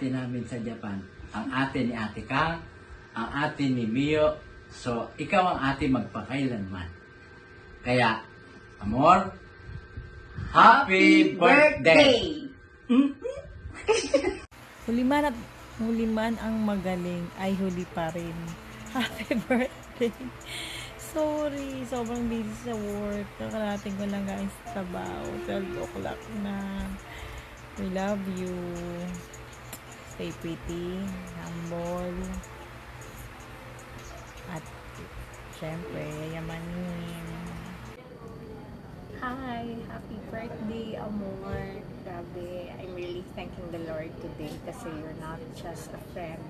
ate namin sa Japan. Ang ate ni Ate Kang, ang ate ni Mio. So, ikaw ang ate magpakailanman. Kaya, amor, happy birthday! Huli man ang magaling ay huli pa rin. Happy birthday! Sorry, sobrang busy sa work. Nakarating ko lang guys sa trabaho. 12 o'clock na. We love you. Stay pretty, humble, at syempre, yayamanin. Hi! Happy birthday, Amor! Grabe, I'm really thanking the Lord today kasi you're not just a friend,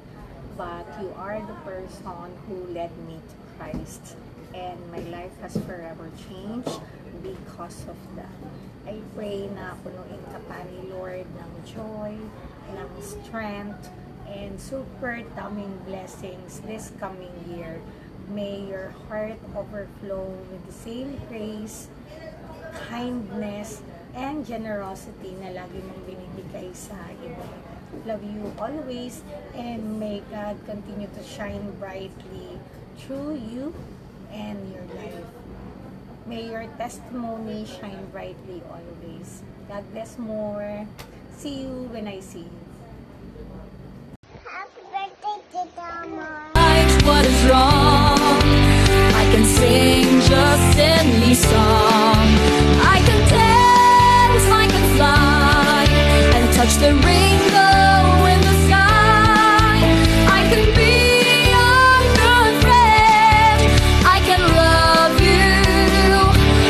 but you are the person who led me to Christ. And my life has forever changed because of that. I pray na punuin ka pa ni Lord ng joy, ng strength, and super daming blessings this coming year. May your heart overflow with the same grace, kindness, and generosity na lagi mong binibigay sa iba. Love you always, and may God continue to shine brightly through you and your life. May your testimony shine brightly always. God bless more. See you when I see you. Happy birthday, Tita Amor. What is wrong? I can sing just any song. I can dance, I can fly, and touch the rainbow in the sky. I can be your good friend. I can love you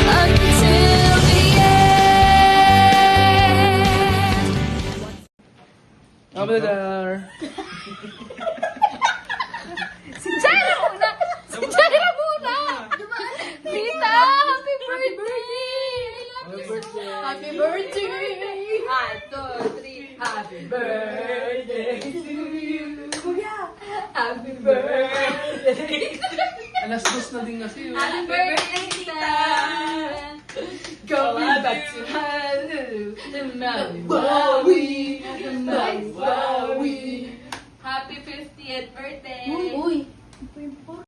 until the end. Over there. Si Jaira muna! Si Jaira muna! Tita, happy birthday! Happy birthday. Happy birthday! 1, 2, 3, happy birthday to you! Happy birthday! Alas dos na din kasi. Happy birthday, Tita! Going back to Maui! Happy 50th birthday!